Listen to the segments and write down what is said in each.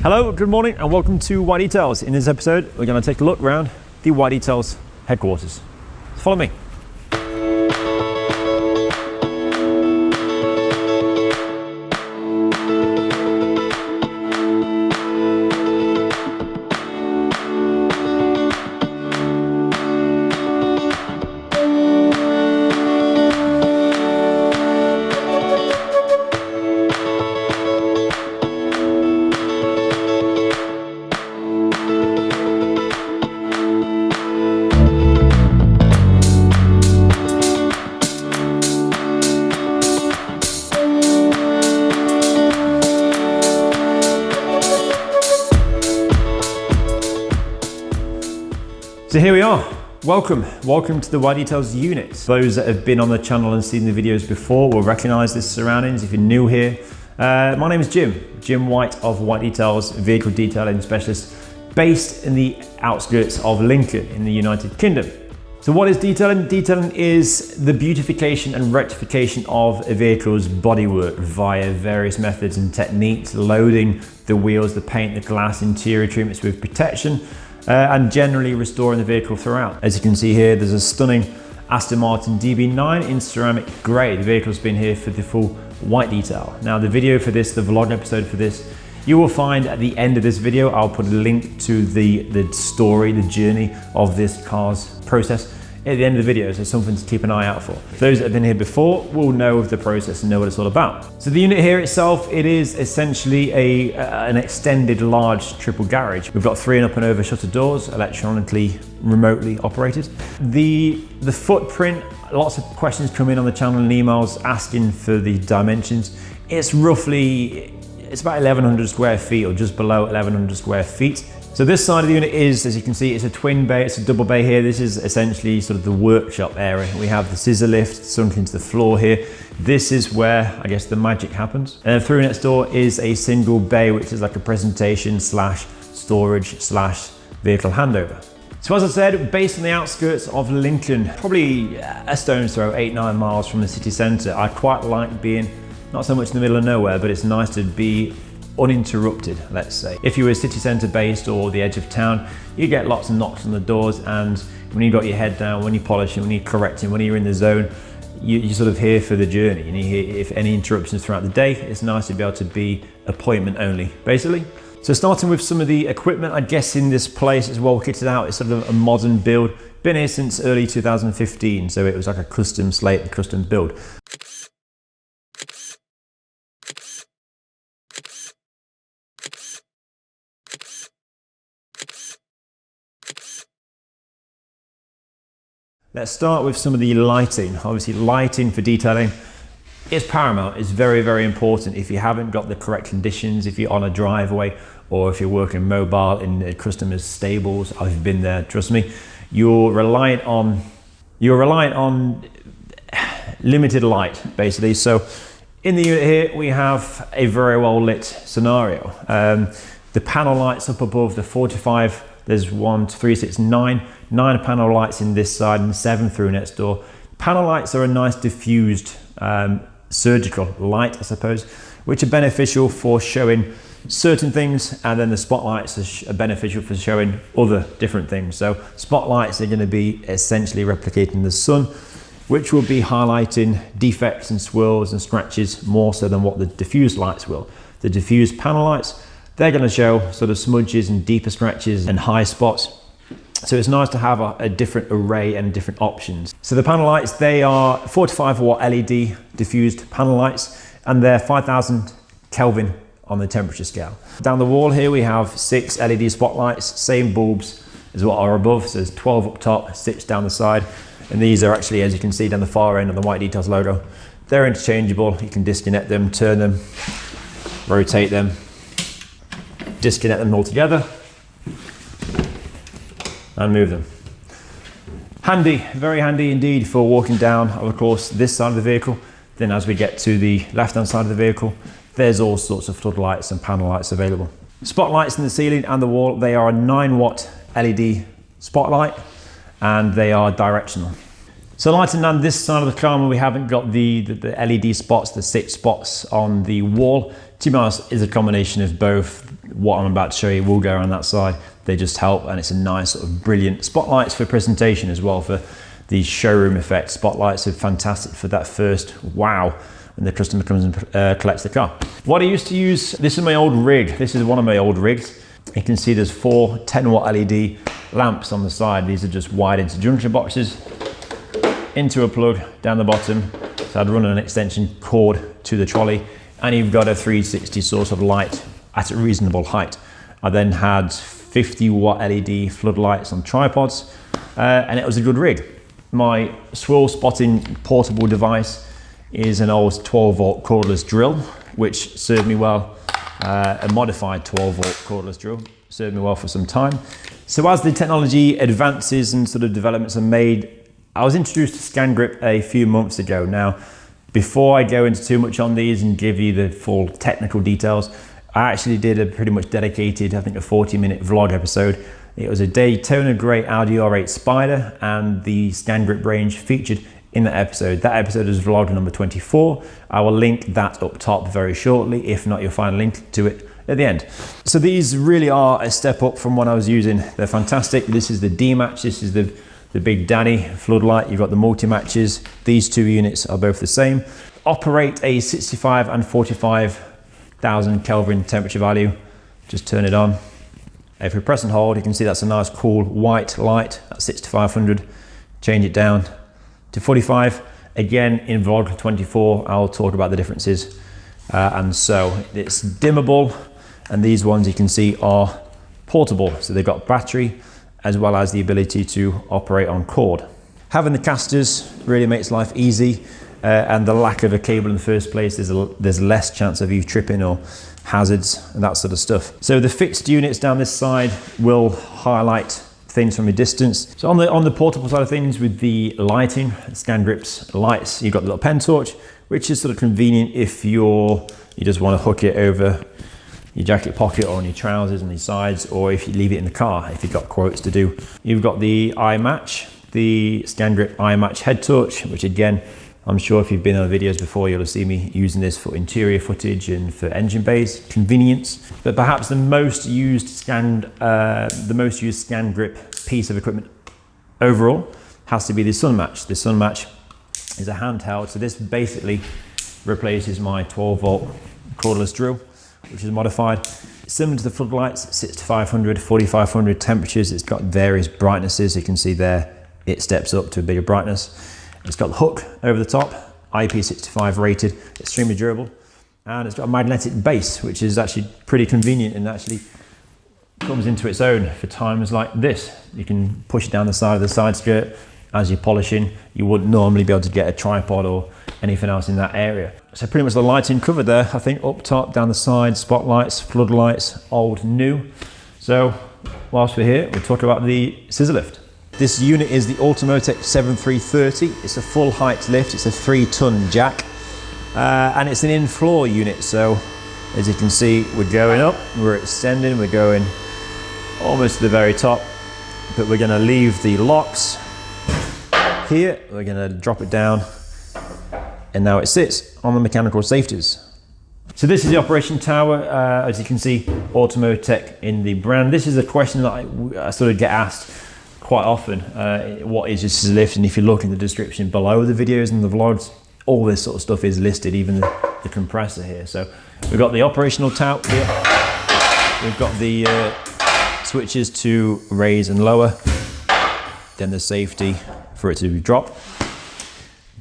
Hello, good morning and welcome to WhiteDetails. In this episode, we're going to take a look around the WhiteDetails headquarters. Follow me. So here we are. Welcome to the WhiteDetails unit. Those that have been on the channel and seen the videos before will recognize this surroundings. If you're new here, my name is Jim White of WhiteDetails, vehicle detailing specialist based in the outskirts of Lincoln in the United Kingdom. So what is detailing? Detailing is the beautification and rectification of a vehicle's bodywork via various methods and techniques, loading the wheels, the paint, the glass, interior treatments with protection, and generally restoring the vehicle throughout. As you can see here, there's a stunning Aston Martin DB9 in ceramic grey. The vehicle's been here for the full white detail. Now the video for this, the vlog episode for this, you will find at the end of this video. I'll put a link to the story, the journey of this car's process at the end of the video, so something to keep an eye out for. Those that have been here before will know of the process and know what it's all about. So the unit here itself, it is essentially an extended large triple garage. We've got 3 and up and over shutter doors, electronically, remotely operated. The footprint, lots of questions come in on the channel and emails asking for the dimensions. It's about 1,100 square feet or just below 1,100 square feet. So this side of the unit is, as you can see, it's a twin bay, it's a double bay here. This is essentially sort of the workshop area. We have the scissor lift sunk into the floor here. This is where, I guess, the magic happens. And through next door is a single bay, which is like a presentation slash storage slash vehicle handover. So as I said, based on the outskirts of Lincoln, probably a stone's throw, 8-9 miles from the city centre. I quite like being not so much in the middle of nowhere, but it's nice to be uninterrupted, let's say. If you were city centre based or the edge of town, you get lots of knocks on the doors, and when you've got your head down, when you're polishing, when you're correcting, when you're in the zone, you're sort of here for the journey. And you hear if any interruptions throughout the day, it's nice to be able to be appointment only, basically. So starting with some of the equipment, I guess in this place is well kitted out. It's sort of a modern build. Been here since early 2015, so it was like a custom slate and custom build. Let's start with some of the lighting. Obviously, lighting for detailing is paramount. It's very, very important. If you haven't got the correct conditions, if you're on a driveway or if you're working mobile in a customer's stables, I've been there, trust me, you're reliant on limited light, basically. So in the unit here, we have a very well lit scenario. The panel lights up above the 45, there's 1, 2, 3, 6, 9 panel lights in this side and 7 through next door. Panel lights are a nice diffused surgical light, I suppose, which are beneficial for showing certain things, and then the spotlights are beneficial for showing other different things. So spotlights are going to be essentially replicating the sun, which will be highlighting defects and swirls and scratches more so than what the diffused lights will. The diffused panel lights, they're going to show sort of smudges and deeper scratches and high spots. So it's nice to have a different array and different options. So the panel lights, they are 45 watt LED diffused panel lights, and they're 5,000 Kelvin on the temperature scale. Down the wall here we have 6 LED spotlights, same bulbs as what are above. So there's 12 up top, 6 down the side. And these are actually, as you can see down the far end of the WhiteDetails logo, they're interchangeable. You can disconnect them, turn them, rotate them, disconnect them all together and move them. Handy, very handy indeed for walking down, of course, this side of the vehicle. Then as we get to the left-hand side of the vehicle, there's all sorts of floodlights and panel lights available. Spotlights in the ceiling and the wall, they are a 9 watt LED spotlight, and they are directional. So lighting down this side of the car, we haven't got the LED spots, the 6 spots on the wall. To be honest, is a combination of both what I'm about to show you will go around that side. They just help, and it's a nice sort of brilliant spotlights for presentation as well, for the showroom effect. Spotlights are fantastic for that first wow when the customer comes and collects the car. What I used to use, this is my old rig. This is one of my old rigs. You can see there's 4 10-watt LED lamps on the side. These are just wired into junction boxes, into a plug down the bottom. So I'd run an extension cord to the trolley, and you've got a 360 source of light at a reasonable height. I then had 50-watt LED floodlights on tripods, and it was a good rig. My swirl spotting portable device is an old 12-volt cordless drill, which served me well. A modified 12-volt cordless drill served me well for some time. So as the technology advances and sort of developments are made, I was introduced to Scangrip a few months ago. Now, before I go into too much on these and give you the full technical details, I actually did a pretty much dedicated, I think a 40-minute vlog episode. It was a Daytona Grey Audi R8 Spider, and the Scangrip range featured in that episode. That episode is vlog number 24. I will link that up top very shortly. If not, you'll find a link to it at the end. So these really are a step up from what I was using. They're fantastic. This is the D-Match. This is the Big Daddy floodlight. You've got the multi-matches. These two units are both the same. Operate a 65 and 45,000 Kelvin temperature value. Just turn it on. If we press and hold, you can see that's a nice cool white light at 6500. Change it down to 45. Again, in vlog 24, I'll talk about the differences. And so it's dimmable, and these ones you can see are portable. So they've got battery as well as the ability to operate on cord. Having the casters really makes life easy, and the lack of a cable in the first place, there's less chance of you tripping or hazards and that sort of stuff. So the fixed units down this side will highlight things from a distance. So on the portable side of things, with the lighting, Scangrip's lights, you've got the little pen torch, which is sort of convenient if you just want to hook it over your jacket pocket or on your trousers on these sides, or if you leave it in the car if you've got quotes to do. You've got the eye match, the Scangrip eye match head torch, which again, I'm sure if you've been on videos before, you'll have seen me using this for interior footage and for engine bays convenience. But perhaps the most used Scangrip piece of equipment overall has to be the Sun Match. The Sun Match is a handheld, so this basically replaces my 12-volt cordless drill, which is modified. Similar to the floodlights, 6500, 4500 temperatures. It's got various brightnesses. You can see there, it steps up to a bigger brightness. It's got the hook over the top, IP65 rated, extremely durable, and it's got a magnetic base, which is actually pretty convenient and actually comes into its own for times like this. You can push it down the side of the side skirt as you're polishing. You wouldn't normally be able to get a tripod or anything else in that area. So pretty much the lighting covered there, I think, up top, down the side, spotlights, floodlights, old, new. So whilst we're here, we'll talk about the scissor lift. This unit is the Ultimotech 7330. It's a full height lift. It's a 3-ton jack, and it's an in-floor unit. So as you can see, we're going up, we're extending, we're going almost to the very top, but we're going to leave the locks here. We're going to drop it down, and now it sits on the mechanical safeties. So this is the operation tower. As you can see, Ultimotech in the brand. This is a question that I sort of get asked quite often. What is this lift? And if you look in the description below the videos and the vlogs, all this sort of stuff is listed, even the compressor here. So we've got the operational tout here. We've got the switches to raise and lower, then the safety for it to drop.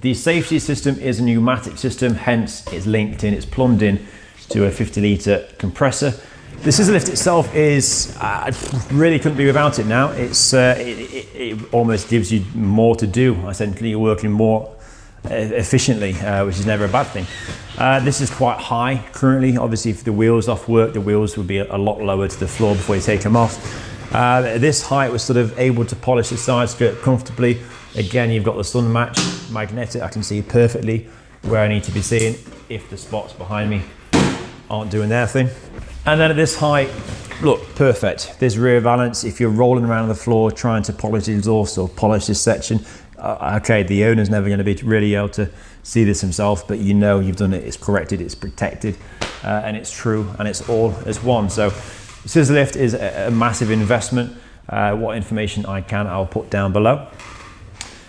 The safety system is a pneumatic system, hence it's linked in, it's plumbed in to a 50-litre compressor. The scissor lift itself is, I really couldn't be without it now. It almost gives you more to do. Essentially, you're working more efficiently, which is never a bad thing. This is quite high currently. Obviously, if the wheels off work, the wheels would be a lot lower to the floor before you take them off. This height was sort of able to polish the side skirt comfortably. Again, you've got the Sun Match magnetic. I can see perfectly where I need to be seeing if the spots behind me aren't doing their thing. And then at this height, look, perfect. There's rear balance. If you're rolling around on the floor trying to polish the exhaust or polish this section, okay, the owner's never going to be really able to see this himself, but you know you've done it, it's corrected, it's protected, and it's true, and it's all as one. So Scissor lift is a massive investment. What information I'll put down below.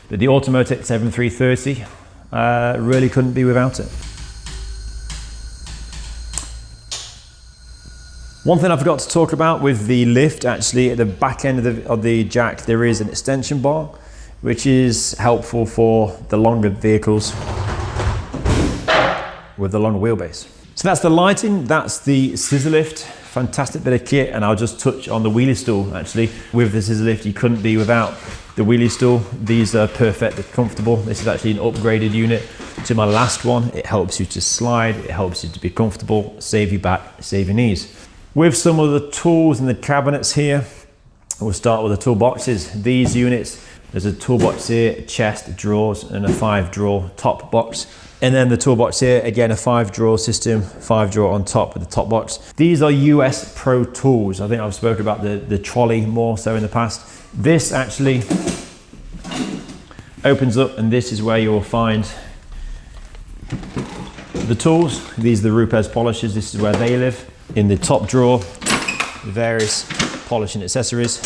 But the Automotive 7330 really couldn't be without it. One thing I forgot to talk about with the lift, actually, at the back end of the jack, there is an extension bar, which is helpful for the longer vehicles with the longer wheelbase. So that's the lighting, that's the scissor lift. Fantastic bit of kit, and I'll just touch on the wheelie stool. Actually, with the scissor lift, you couldn't be without the wheelie stool. These are perfect, they're comfortable. This is actually an upgraded unit to my last one. It helps you to slide, it helps you to be comfortable, save your back, save your knees. With some of the tools in the cabinets here, we'll start with the toolboxes. These units, there's a toolbox here, a chest, drawers, and a 5-drawer top box. And then the toolbox here, again, a 5-drawer system, 5-drawer on top with the top box. These are US Pro tools. I think I've spoken about the trolley more so in the past. This actually opens up, and this is where you'll find the tools. These are the Rupes polishers. This is where they live. In the top drawer, various polishing accessories,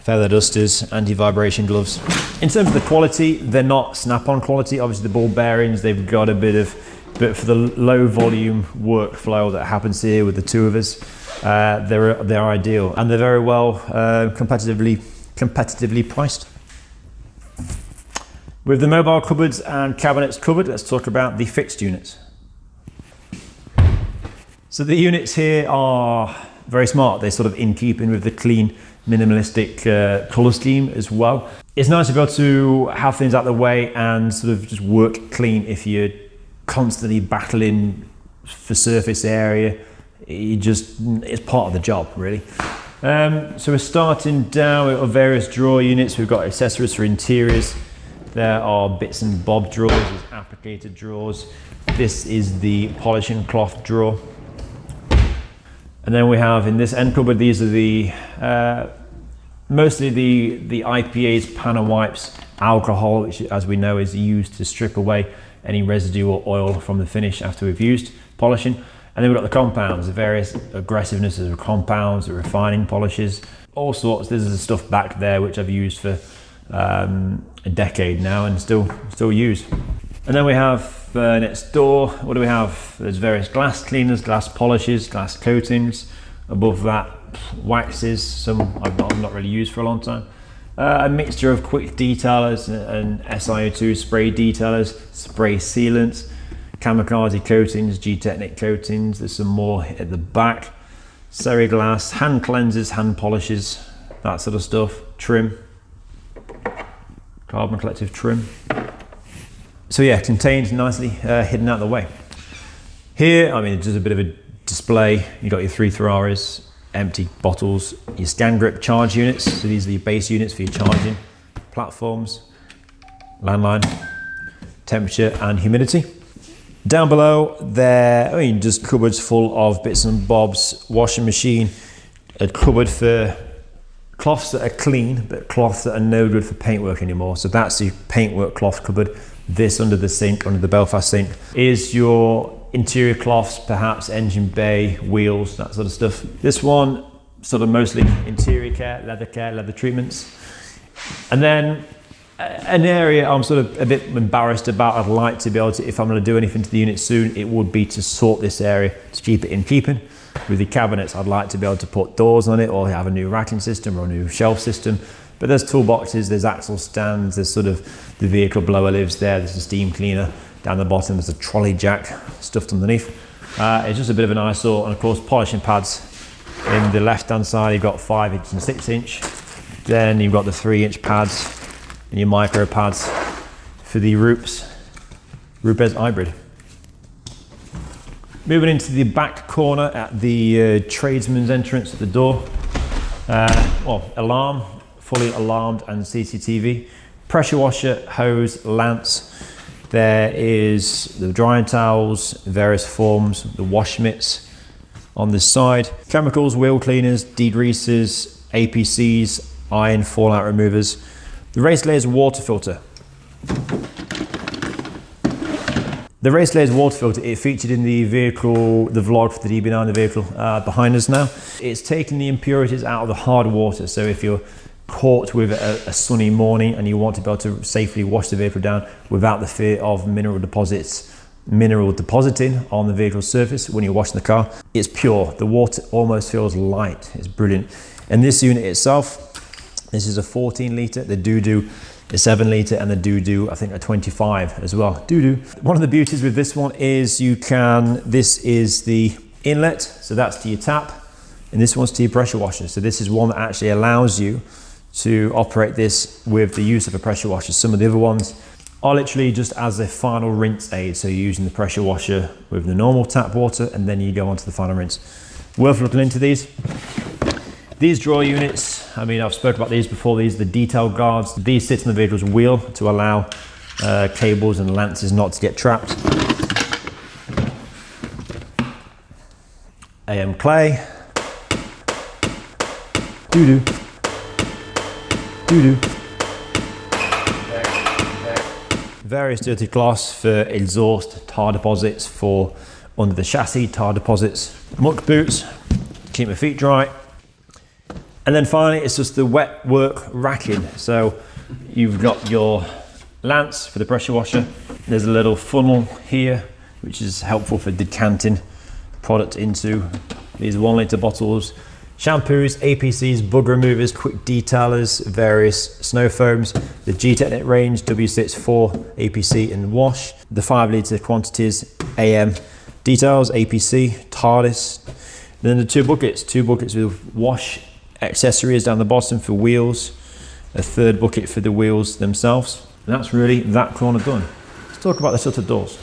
feather dusters, anti-vibration gloves. In terms of the quality, they're not snap-on quality. Obviously the ball bearings, they've got a bit of, but for the low volume workflow that happens here with the two of us, they're ideal, and they're very well competitively priced. With the mobile cupboards and cabinets covered, let's talk about the fixed units. So the units here are very smart. They're sort of in keeping with the clean, minimalistic color scheme as well. It's nice to be able to have things out of the way and sort of just work clean. If you're constantly battling for surface area, it's part of the job, really. So we're starting down with various drawer units. We've got accessories for interiors. There are bits and bob drawers, there's applicator drawers. This is the polishing cloth drawer. And then we have in this end cupboard, these are the mostly the IPAs, panel wipes, alcohol, which as we know is used to strip away any residual oil from the finish after we've used polishing. And then we've got the compounds, the various aggressivenesses of compounds, the refining polishes, all sorts. This is the stuff back there which I've used for a decade now and still use. And then we have next door, what do we have? There's various glass cleaners, glass polishes, glass coatings. Above that, waxes, some I've not really used for a long time. A mixture of quick detailers and SiO2 spray detailers, spray sealants, kamikaze coatings, G-Technic coatings. There's some more at the back. Seriglass, hand cleansers, hand polishes, that sort of stuff. Trim, carbon collective trim. So yeah, contained nicely, hidden out of the way. Here, I mean, it's just a bit of a display. You've got your 3 Ferraris, empty bottles, your Scangrip charge units. So these are your base units for your charging platforms, landline, temperature and humidity. Down below there, I mean, just cupboards full of bits and bobs, washing machine, a cupboard for cloths that are clean, but cloths that are no good for paintwork anymore. So that's your paintwork cloth cupboard. This under the sink, under the Belfast sink, is your interior cloths, perhaps engine bay, wheels, that sort of stuff. This one, sort of mostly interior care, leather treatments. And then an area I'm sort of a bit embarrassed about. I'd like to be able to, if I'm going to do anything to the unit soon, it would be to sort this area to keep it in keeping. With the cabinets, I'd like to be able to put doors on it or have a new racking system or a new shelf system. But there's toolboxes, there's axle stands, there's sort of the vehicle blower lives there, there's a steam cleaner down the bottom, there's a trolley jack stuffed underneath. It's just a bit of an eyesore, and of course polishing pads. In the left hand side you've got 5" and 6". Then you've got the 3" pads and your micro pads for the Rupes hybrid. Moving into the back corner at the tradesman's entrance at the door. Alarm, fully alarmed and CCTV. Pressure washer, hose, lance. There is the drying towels, various forms, the wash mitts on this side. Chemicals, wheel cleaners, degreasers, APCs, iron fallout removers. The race layers water filter. The race layers water filter, it featured in the vehicle, the vlog for the DB9, the vehicle behind us now. It's taking the impurities out of the hard water. So if you're caught with a sunny morning and you want to be able to safely wash the vehicle down without the fear of mineral depositing on the vehicle surface when you're washing the car, it's pure. The water almost feels light. It's brilliant. And this unit itself, this is a 14 litre, the doo-doo a 7 litre, and the doo-doo I think a 25 as well. Doo-doo. One of the beauties with this one is this is the inlet, so that's to your tap, and this one's to your pressure washer. So this is one that actually allows you to operate this with the use of a pressure washer. Some of the other ones are literally just as a final rinse aid. So you're using the pressure washer with the normal tap water, and then you go on to the final rinse. Worth looking into these. These drawer units, I mean, I've spoken about these before. These are the detail guards. These sit on the vehicle's wheel to allow cables and lances not to get trapped. AM clay. Doo-doo. Doo-doo. Various dirty cloths for exhaust, tar deposits, for under the chassis, tar deposits, muck boots to keep my feet dry. And then finally, it's just the wet work racking. So you've got your lance for the pressure washer. There's a little funnel here, which is helpful for decanting product into these 1 litre bottles. Shampoos, APCs, bug removers, quick detailers, various snow foams, the G-Technic range, W64, APC and wash, the 5 litre quantities, AM details, APC, TARDIS. Then the two buckets with wash accessories down the bottom for wheels, a third bucket for the wheels themselves. And that's really that corner done. Let's talk about the shutter doors.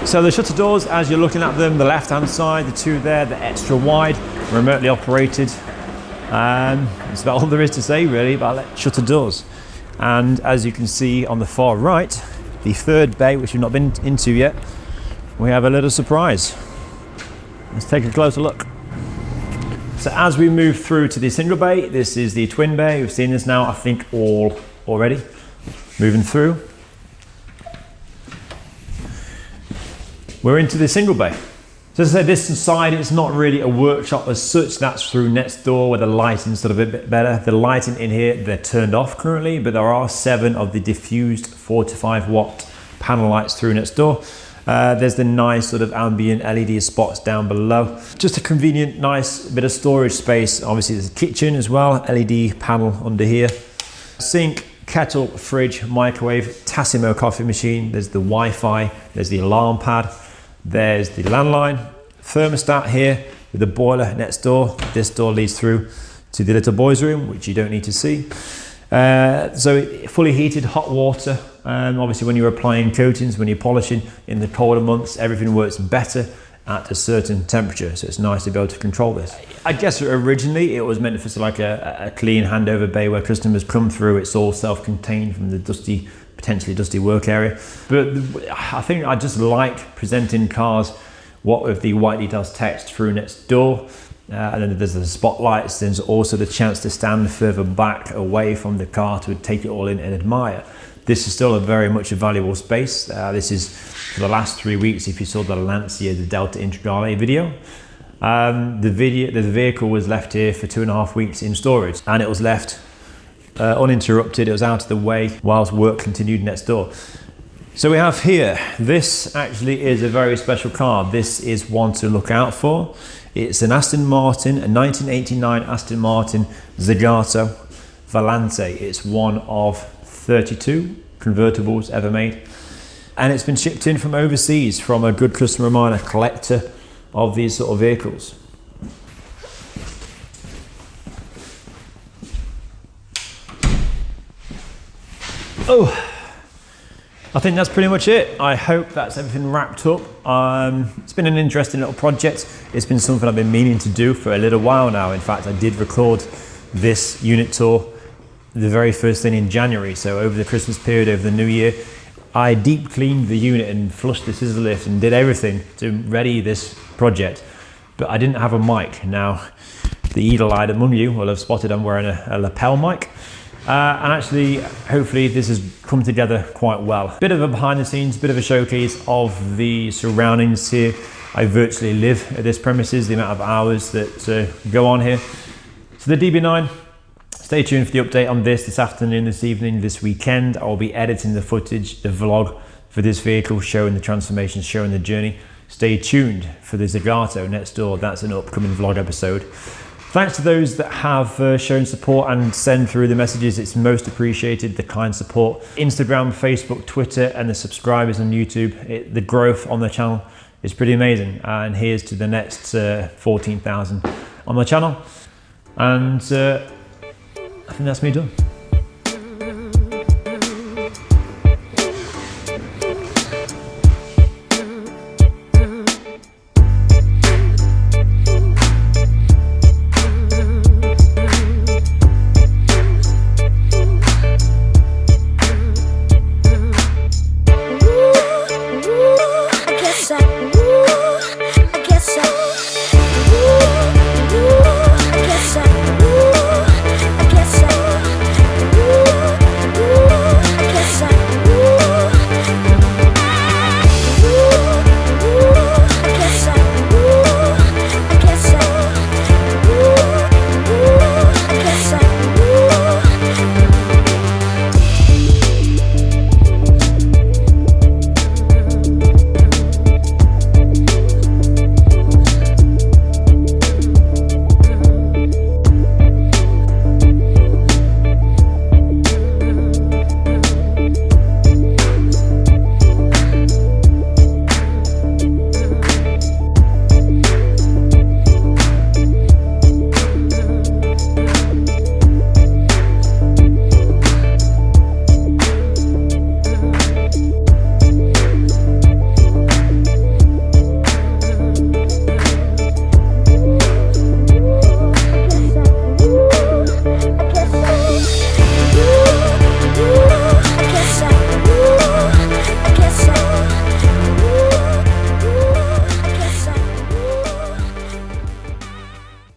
So the shutter doors, as you're looking at them, the left-hand side, the two there, the extra wide, remotely operated. It's about all there is to say really about shutter doors. And as you can see on the far right, the third bay, which we've not been into yet, we have a little surprise. Let's take a closer look. So as we move through to the single bay, this is the twin bay. We've seen this now, I think, all already. Moving through. We're into the single bay. So as I said, this side, it's not really a workshop as such. That's through next door where the lighting's sort of a bit better. The lighting in here, they're turned off currently, but there are 7 of the diffused 45 watt panel lights through next door. There's the nice sort of ambient LED spots down below. Just a convenient, nice bit of storage space. Obviously there's a kitchen as well, LED panel under here. Sink, kettle, fridge, microwave, Tassimo coffee machine. There's the Wi-Fi, there's the alarm pad. There's the landline, thermostat here with the boiler next door. This door leads through to the little boys' room, which you don't need to see. So fully heated hot water. Obviously when you're applying coatings, when you're polishing in the colder months, everything works better at a certain temperature. So it's nice to be able to control this. I guess originally it was meant for like a clean handover bay where customers come through. It's all self-contained from the potentially dusty work area. But I think I just like presenting cars what with the white details text through next door. And then there's the spotlights. There's also the chance to stand further back away from the car to take it all in and admire. This is still very much a valuable space. This is for the last 3 weeks. If you saw the Lancia, the Delta Integrale video, the vehicle was left here for 2.5 weeks in storage, and it was left uninterrupted. It was out of the way whilst work continued next door. So we have here, this actually is a very special car. This is one to look out for. It's an Aston Martin, a 1989 Aston Martin Zagato Volante. It's one of 32 convertibles ever made. And it's been shipped in from overseas from a good customer of mine, a collector of these sort of vehicles. Oh, I think that's pretty much it. I hope that's everything wrapped up. It's been an interesting little project. It's been something I've been meaning to do for a little while now. In fact, I did record this unit tour the very first thing in January. So over the Christmas period, over the New Year, I deep cleaned the unit and flushed the scissor lift and did everything to ready this project. But I didn't have a mic. Now, The eagle-eyed among you will have spotted I'm wearing a lapel mic. And actually, hopefully this has come together quite well. Bit of a behind the scenes, bit of a showcase of the surroundings here. I virtually live at this premises, the amount of hours that go on here. So the DB9, stay tuned for the update on this afternoon, this evening, this weekend. I'll be editing the footage, the vlog for this vehicle, showing the transformation, showing the journey. Stay tuned for the Zagato next door. That's an upcoming vlog episode. Thanks to those that have shown support and send through the messages. It's most appreciated, the kind support. Instagram, Facebook, Twitter, and the subscribers on YouTube. The growth on the channel is pretty amazing. And here's to the next 14,000 on the channel. And I think that's me done.